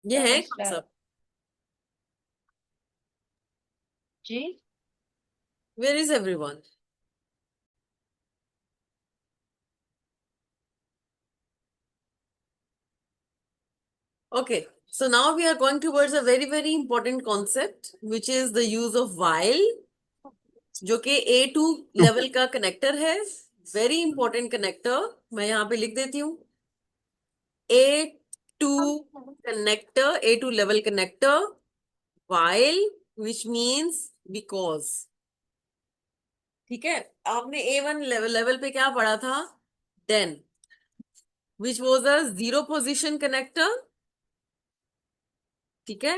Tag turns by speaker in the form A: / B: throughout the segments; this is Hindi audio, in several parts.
A: ये है कौन सा?
B: Start ji.
A: Where is everyone? Okay, so now we are going towards a very very important concept which is the use of while, जो कि A2 लेवल का कनेक्टर है। वेरी इंपॉर्टेंट कनेक्टर, मैं यहाँ पे लिख देती हूँ। A2 connector, A2 level connector, while which means because। ठीक है, आपने A1 लेवल पे क्या पढ़ा था? Then which was a zero position connector. ठीक है,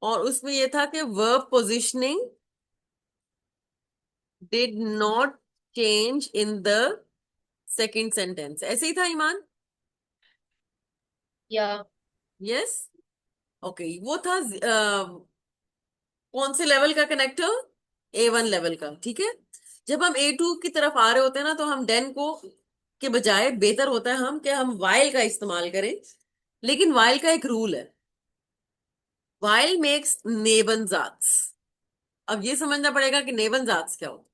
A: और उसमें ये था कि verb positioning did not change in the second sentence। ऐसे ही था ईमान?
B: या
A: यस। ओके, वो था कौन से लेवल का कनेक्टर? A1 लेवल का। ठीक है, जब हम A2 की तरफ आ रहे होते हैं ना, तो हम देन को के बजाय बेहतर होता है हम वाइल का इस्तेमाल करें। लेकिन वाइल का एक रूल है, वाइल मेक्स नेबनजात्स। अब ये समझना पड़ेगा कि नेबनजात्स क्या होता है।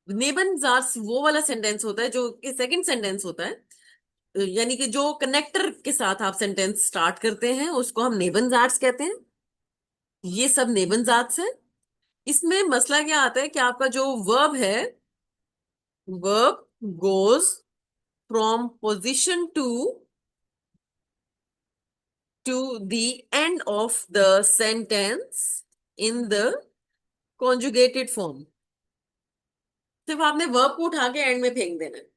A: नेबनजात्स वो वाला सेंटेंस होता है जो कि सेकंड सेंटेंस होता है, यानी कि जो कनेक्टर के साथ आप सेंटेंस स्टार्ट करते हैं उसको हम नेबनजाट्स कहते हैं। ये सब नेबनजाट्स है। इसमें मसला क्या आता है कि आपका जो वर्ब है, verb goes from position to the end of the sentence in the conjugated form. सिर्फ आपने वर्ब को उठा के एंड में फेंक देना है।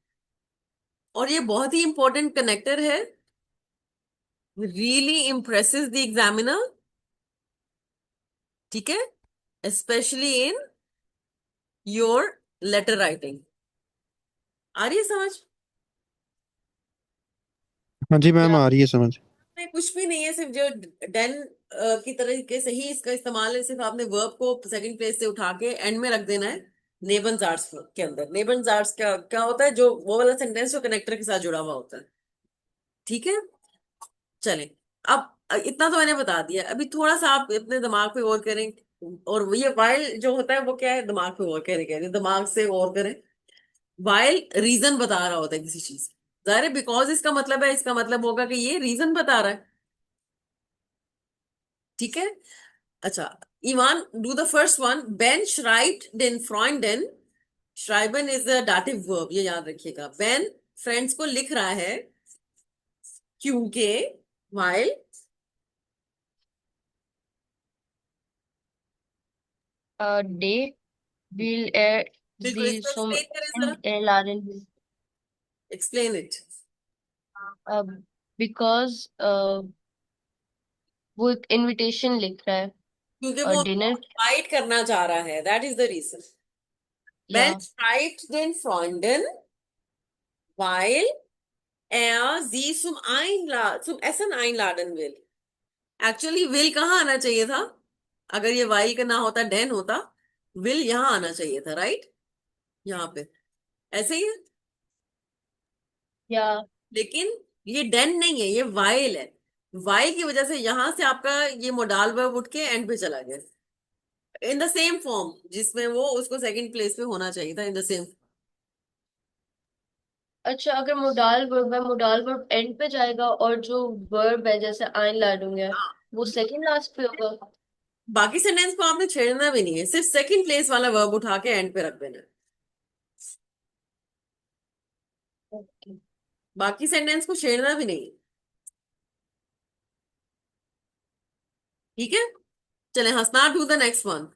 A: और ये बहुत ही इंपॉर्टेंट कनेक्टर है, रियली impresses द एग्जामिनर। ठीक है, specially in your letter writing. आ रही है समझ?
B: हाँ जी
A: या
B: मैम, आ रही है समझ।
A: नहीं, कुछ भी नहीं है, सिर्फ जो डेन की तरीके से ही इसका इस्तेमाल है। सिर्फ आपने वर्ब को सेकंड प्लेस से उठा के एंड में रख देना है। नेबन्स आर्ट्स के अंदर नेबन्स आर्ट्स क्या क्या होता है? जो वो वाला सेंटेंस जो कनेक्टर के साथ जुड़ा हुआ होता है। ठीक है, चलें। अब इतना तो मैंने बता दिया, अभी थोड़ा सा आप अपने दिमाग पे गौर करें। और ये वाइल जो होता है वो क्या है? दिमाग पे गौर करें, कह रहे दिमाग से गौर करें। वाइल रीजन बता रहा होता है किसी चीज का। जाहिर है बिकॉज इसका मतलब है, इसका मतलब होगा कि ये रीजन बता रहा है। ठीक है, अच्छा। Iman, do the first one. Ben श्राइब्ड den Freunden। श्राइबन इज द डाटिव वर्ब, ये याद रखिएगा। बेन फ्रेंड्स को लिख रहा है क्योंकि while
B: डे will
A: बिल्कुल,
B: will
A: इसको
B: some
A: एक्सप्लेन करें जरा।
B: and laden
A: explain it.
B: uh, because वो एक इनविटेशन लिख रहा है
A: क्योंकि
B: और
A: वो
B: डिनर।
A: फाइट करना चाह रहा है, that is the reason. Ben
B: या
A: schreibt den Freunden weil sie zum Essen einladen will। Actually will कहाँ आना चाहिए था? अगर ये वाइल का ना होता, डेन होता, विल यहाँ आना चाहिए था, राइट? यहाँ पे ऐसे ही है।
B: या
A: लेकिन ये डेन नहीं है, ये वाइल है। वाइल की वजह से यहां से आपका ये मोडाल वर्ब उठ के एंड पे चला गया, इन द सेम फॉर्म जिसमें वो उसको सेकंड प्लेस पे होना चाहिए था, इन द सेम।
B: अच्छा, अगर मोडाल वर्ब है, मोडाल वर्ब एंड पे जाएगा और जो वर्ब है जैसे आइन लाडूंगा वो सेकंड लास्ट पे होगा।
A: बाकी सेंटेंस को आपने छेड़ना भी नहीं है, सिर्फ सेकंड प्लेस वाला वर्ब उठा के एंड पे रख देना है।
B: ओके।
A: बाकी सेंटेंस को छेड़ना भी नहीं है। ठीक है, चले हंसना, डू द नेक्स्ट वन।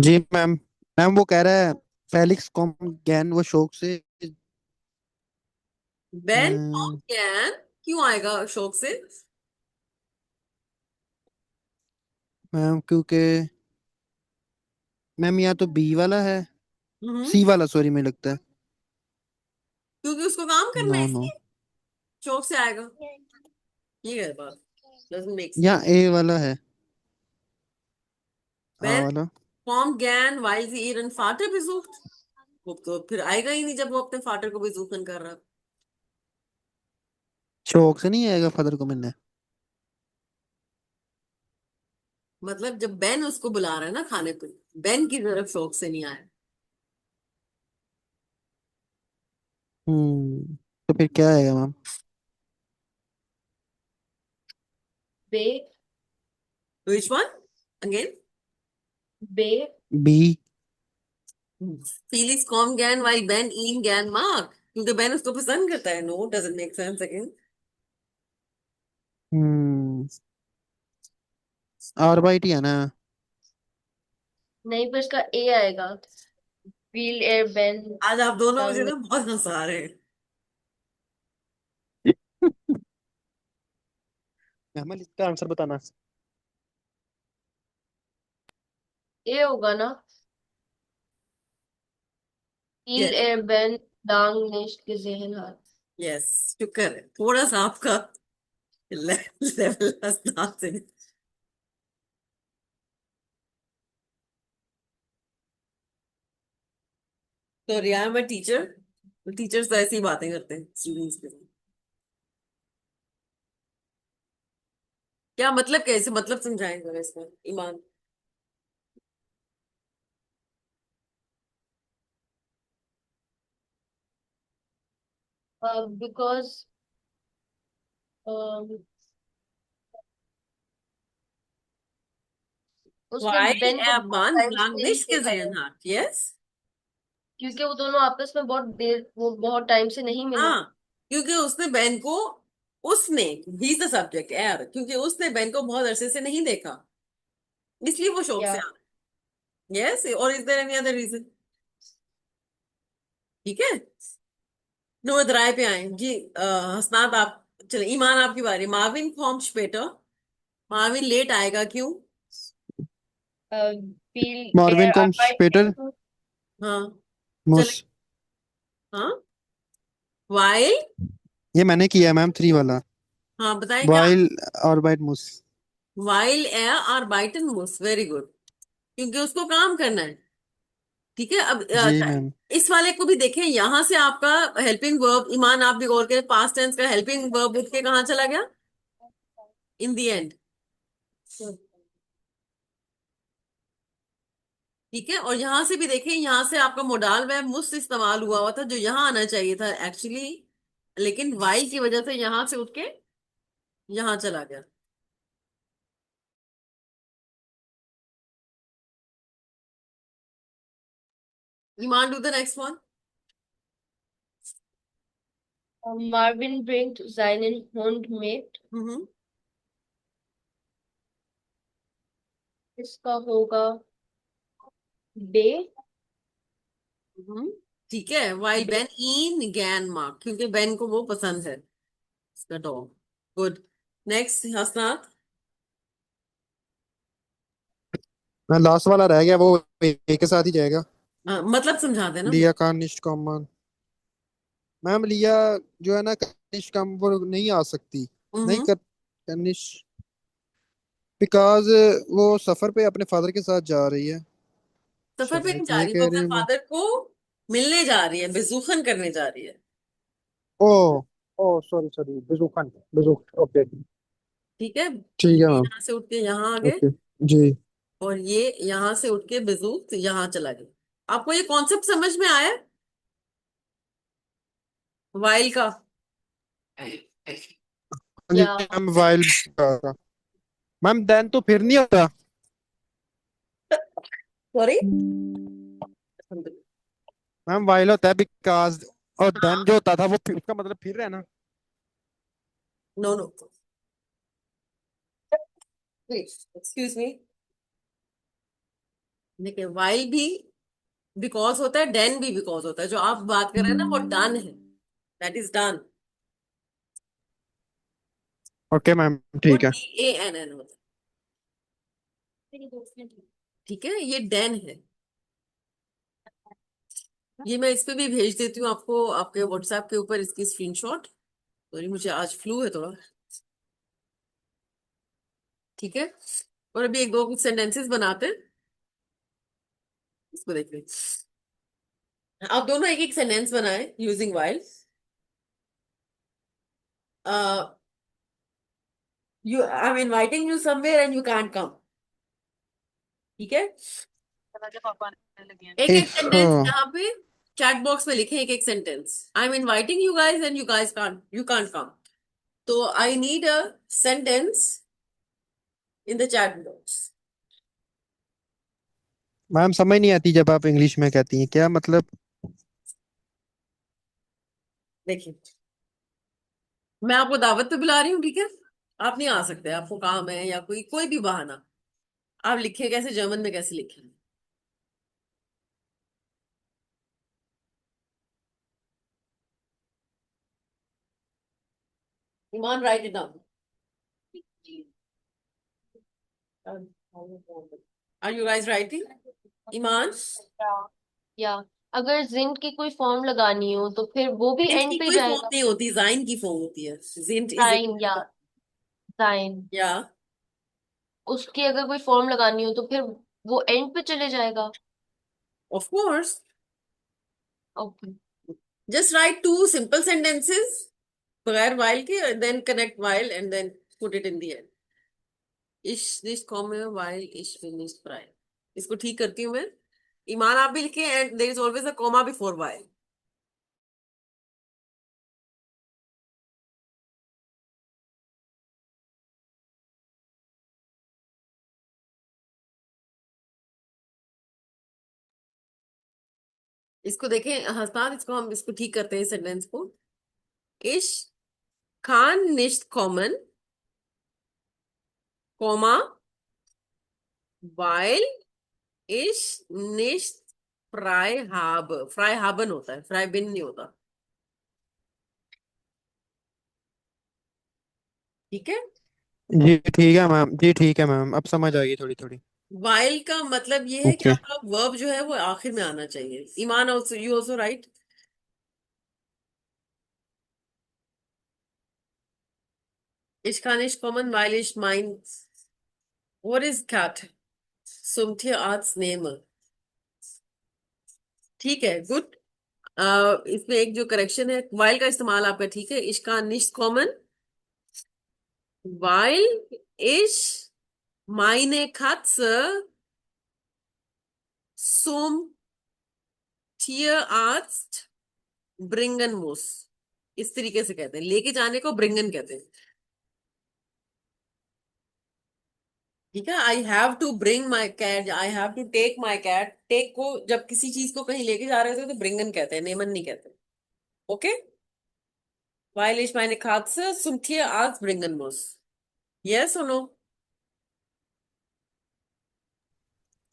B: जी मैम। मैम वो कह रहा है फेलिक्स कॉम गैन वो शौक से।
A: बेन
B: मैम
A: कैन क्यों आएगा शौक से?
B: क्योंकि मैम यहाँ तो बी वाला है,
A: हम्म,
B: सी वाला सॉरी मुझे लगता है।
A: क्योंकि उसको काम करना है
B: नो नो,
A: इसलिए शौक से आएगा। ये है बात, डजंट मेक सेंस।
B: यहाँ ए वाला है, आ
A: बेन
B: वाला।
A: कॉम गैन वाइल sie ihren Vater besucht। वो तो फिर आएगा ही नहीं जब वो अपने फादर को बेजूकन कर रहा है।
C: शौक से नहीं आएगा फादर को मिलने।
A: मतलब जब बेन उसको बुला रहा है ना खाने पे, बेन की तरफ शौक से नहीं आया।
C: तो फिर क्या आएगा मैम?
B: बे।
A: Which one again?
B: बे।
C: बी।
A: फीलिक्स कॉम गैन वाइल बेन इन गैन मार्क, क्योंकि बेन उसको पसंद करता है। No, doesn't make sense again.
C: Hmm आर बाई टी है ना।
B: नहीं, पर इसका ए आएगा। व्हील एयर बेन
A: आज आप दोनों मुझे
B: टांग।
A: ना बहुत हंसा रहे हैं।
C: मैम इसका आंसर बताना।
B: ए होगा ना। Wheel
A: yes,
B: air Ben Dang निश के जहन हाथ।
A: यस, शुक्र है थोड़ा सा आपका लेवल हंसना से। तो रिया मैं टीचर, टीचर्स तो ऐसी ही बातें करते हैं स्टूडेंट्स के साथ। क्या मतलब, कैसे मतलब समझाएंगे जरा इसमें ईमान?
B: बिकॉज उसने
A: वाइल
B: बेन को बहुत
A: ईमान
B: टाइम से नहीं
A: बांग्लादेश के
B: देखा है।
A: जहन हाथ, यस।
B: क्योंकि वो दोनों आपस में बहुत देर, वो बहुत टाइम से नहीं मिले।
A: हाँ, क्योंकि उसने बहन को, उसने, ही इज द सब्जेक्ट यार, क्योंकि उसने बहन को बहुत अरसे से नहीं देखा, इसलिए वो शौक से
B: या
A: आ रहा है। यस, और is there any other reason? ठीक है। नोट राय पे आए जी। हसनात आप, चले ईमान आपकी बारी। मार्विन कॉम स्पेटर, मार्विन लेट आएगा क्यों?
B: व्हील
C: मॉर्विन
B: एयर
C: कॉम
B: आर्बाइट।
C: स्पेटर
A: हाँ,
C: मुस।
A: चले। हाँ, वाइल,
C: ये मैंने किया है मैम 3 वाला।
A: हाँ बताए क्या?
C: वाइल और बाइट मुस।
A: वाइल एयर और बाइटन मूस, वेरी गुड, क्योंकि उसको काम करना है। ठीक है। अब
C: जी मैम।
A: इस वाले को भी देखें, यहां से आपका हेल्पिंग वर्ब, ईमान आप भी गौर करें, पास्ट टेंस का हेल्पिंग वर्ब उठ के कहाँ चला गया? इन दी एंड। ठीक है। और यहां से भी देखें, यहां से आपका मोडाल वर्ब मुस इस्तेमाल हुआ हुआ था, जो यहां आना चाहिए था एक्चुअली, लेकिन वाइल की वजह से यहां से उठ के यहां चला गया। Iman do the next one.
B: Marvin ब्रिंग seinen Hund mit।
A: हम्म।
B: इसका होगा बे।
A: हम्म। ठीक है। वाइल
B: बे।
A: बेन इन गैन मार्क, क्योंकि बेन को वो पसंद है, इसका डॉग। गुड। नेक्स्ट हसनात।
C: मैं लास्ट वाला रह गया, वो ए के साथ ही जाएगा।
A: मतलब समझा देना
C: लिया
A: मुझे।
C: कानिश कॉमन। मैम लिया जो है ना कनिश कम वो नहीं आ सकती। नहीं
A: हम्म।
C: कर कनिश, बिकॉज वो सफर पे अपने फादर के साथ जा रही है।
A: सफर पे नहीं
C: शायद
A: जा
C: ये
A: रही, वो
C: कह
A: अपने
C: रही हूँ मैं।
A: फादर को मिलने जा रही है, बेजुखन करने जा रही है।
C: ओ ओ सॉरी सॉरी, बेजुखन। बेजुख, ओके।
A: ठीक है।
C: ठीक है
A: ये
C: मैम।
A: यहाँ से उठ के यहाँ आ गए,
C: ओके। जी।
A: और ये यहाँ से उठ के बेजुक यहाँ चला गया। आपको ये कॉन्सेप्ट समझ में आया वाइल का?
C: हाँ जी
B: या
C: मैम, वाइल। मैम देन तो फिर नहीं होता।
A: सॉरी।
C: मैम वाइल होता है बिकॉज, और देन
A: हाँ,
C: जो होता था वो उसका मतलब फिर है ना।
A: No no, please excuse me. देखिए, वाइल भी बिकॉज होता है, डेन भी बिकॉज होता है। जो आप बात कर रहे हैं ना, वो डन है, that is done.
C: Okay ma'am
A: वो
C: ठीक है।
A: DANN होता है। ठीक है, ये डेन है। ये मैं इस पे भी भेज देती हूँ आपको, आपके व्हाट्सएप के ऊपर इसकी स्क्रीनशॉट। सॉरी, मुझे आज फ्लू है थोड़ा। ठीक है। और अभी एक दो कुछ सेंटेंसेस बनाते हैं, इसको देखते हैं। आप दोनों एक एक सेंटेंस बनाए using while. I am inviting you somewhere and you can't कम। ठीक है, एक एक
C: इफ
A: सेंटेंस यहाँ पे चैट बॉक्स में लिखे, एक एक sentence. I am inviting you guys and you can't come. तो I need a sentence in the chat box.
C: Ma'am समझ नहीं आती जब आप इंग्लिश में कहती हैं, क्या मतलब?
A: देखिए, मैं आपको दावत पे बुला रही हूँ, ठीक है, आप नहीं आ सकते, आपको काम है या कोई कोई भी बहाना। आप लिखे कैसे, जर्मन में कैसे लिखे? Iman, write it down. Are you guys writing? Iman,
B: या अगर जिंट की कोई फॉर्म लगानी हो तो फिर वो भी
A: जिंट
B: एंड
A: की
B: पे
A: कोई फॉर्म
B: जाएगा।
A: नहीं होती, जाइन की फॉर्म होती है। जिंट इज
B: साइन या साइन,
A: या
B: उसकी अगर कोई फॉर्म लगानी हो तो फिर वो एंड पे चले जाएगा।
A: Of course.
B: Okay.
A: Just write to simple sentences बगैर वाइल के, देन कनेक्ट वाइल and then put it in the end. इश दिस कॉमे वाइल इश फिनिश फ्राई। इसको ठीक करती हूँ मैं। ईमान, आप भी लिखे, and there is always a comma before वाइल। इसको देखें हस्तान, इसको हम इसको ठीक करते हैं सेंटेंस को। इश खान निश्त कॉमन, कॉमा, वाइल इश निश्त फ्राई हाब। फ्राई हाबन होता है, फ्राई बिन नहीं होता। ठीक है।
C: जी ठीक है मैम, जी ठीक है मैम, अब समझ आ गई थोड़ी थोड़ी।
A: वाइल का मतलब ये है कि
C: ओके।
A: आपका वर्ब जो है वो आखिर में आना चाहिए। Iman, also you also write. इश खान इश कॉमन वाइल इश माइन, व्हाट इज कैट सुमथिय आर्ट्स नेम। ठीक है, गुड। इसमें एक जो करेक्शन है, वाइल का इस्तेमाल आपका ठीक है। इश का निश्च कॉमन, वाइल इश माइने खात्स सुम थिय आर्ट्स ब्रिंगन मूस। इस तरीके से कहते हैं, लेके जाने को ब्रिंगन कहते हैं। ठीक है, I have to bring my cat, I have to take my cat. Take को जब किसी चीज को कहीं लेके जा रहे थे तो ब्रिंगन कहते हैं, नेमन नहीं कहते। Okay. Weil ich meine Katze zum Tierarzt bringen muss. Yes or no?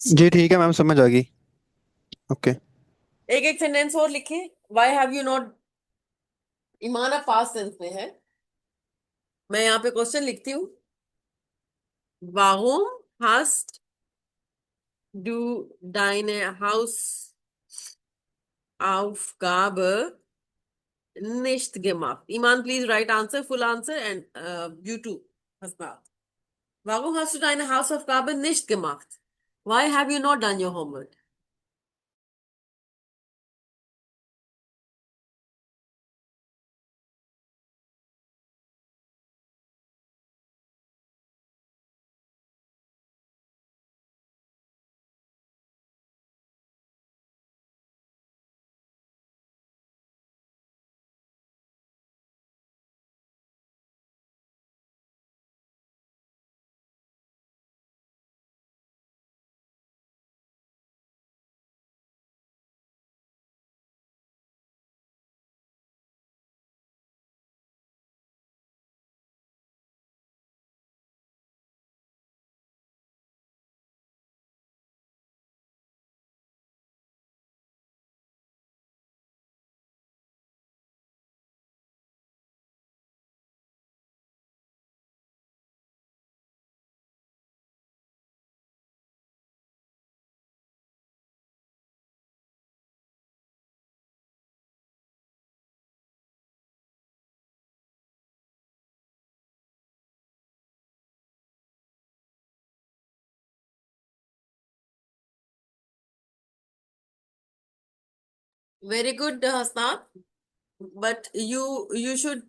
C: जी ठीक है मैम, समझ आ गई। ओके।
A: एक एक सेंटेंस और लिखे। Why have you not? ईमाना पास्ट टेंस में है। मैं यहाँ पे क्वेश्चन लिखती हूँ। Warum hast du deine Hausaufgabe nicht gemacht? Iman, please write answer, full answer, and you too, Hasna. Warum hast du deine Hausaufgabe nicht gemacht? Why have you not done your homework? Very good, Hasna. But you should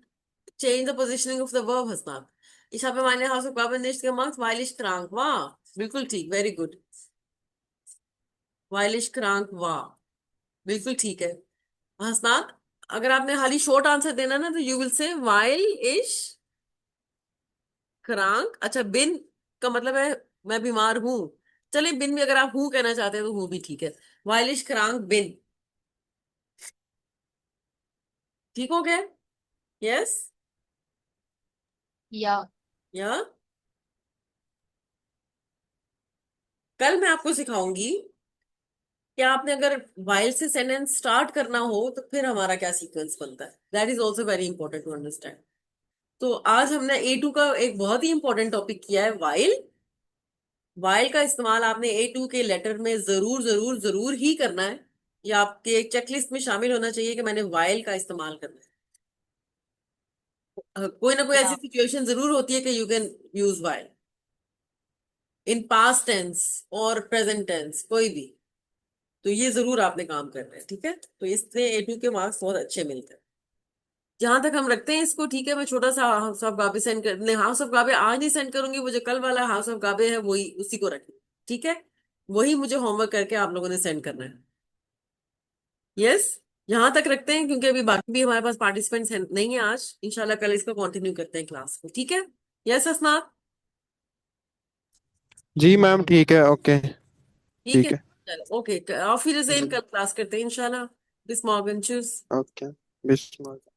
A: Change the positioning of the verb, Hasnat. Ich habe meine Hausaufgaben nicht gemacht, weil ich krank war। बिल्कुल ठीक, very good. Weil ich krank war, बिल्कुल ठीक है। हसनात, अगर आपने खाली शॉर्ट आंसर देना ना, तो you will say while ich krank। अच्छा, बिन का मतलब है मैं बीमार हूं। चलिए, बिन भी अगर आप हूं कहना चाहते हैं तो वो भी ठीक है। while ich krank bin। ठीक हो गया? यस
B: या।
A: या। कल मैं आपको सिखाऊंगी कि आपने अगर वाइल से सेंटेंस स्टार्ट करना हो तो फिर हमारा क्या सीक्वेंस बनता है। That is also very important to understand. तो आज हमने A2 का एक बहुत ही इंपॉर्टेंट टॉपिक किया है, वाइल। वाइल का इस्तेमाल आपने A2 के लेटर में जरूर जरूर जरूर ही करना है। या आपके चेकलिस्ट में शामिल होना चाहिए कि मैंने वाइल का इस्तेमाल करना है। कोई ना कोई ऐसी
B: या।
A: सिचुएशन जरूर होती है कि यू कैन यूज वाइल इन पास्ट टेंस और प्रेजेंट टेंस, कोई भी। तो ये जरूर आपने काम करना है, ठीक है। तो इससे A2 के मार्क्स बहुत अच्छे मिलते हैं। जहां तक हम रखते हैं इसको, ठीक है। मैं छोटा सा हाउस ऑफ गाबे सेंड कर, नहीं, हाउस ऑफ गाबे आज नहीं सेंड करूंगी। वो जो कल वाला हाउस ऑफ गाबे है वही, उसी को रखें, ठीक है। वही मुझे होमवर्क करके आप लोगों ने सेंड करना है। यस, यहां तक रखते हैं क्योंकि अभी बाकी भी हमारे पास पार्टिसिपेंट्स नहीं है आज। इंशाल्लाह कल इसको कंटिन्यू करते हैं क्लास को, ठीक है। यस असनाद,
C: जी मैम, ठीक है, ओके।
A: ठीक है।
C: ठीक है।
A: चलो, ओके, auf Wiedersehen,
C: जी।
A: कल क्लास करते हैं इंशाल्लाह। बिस मॉर्गन, चूस।
C: ओके। बिस्मिल्लाह।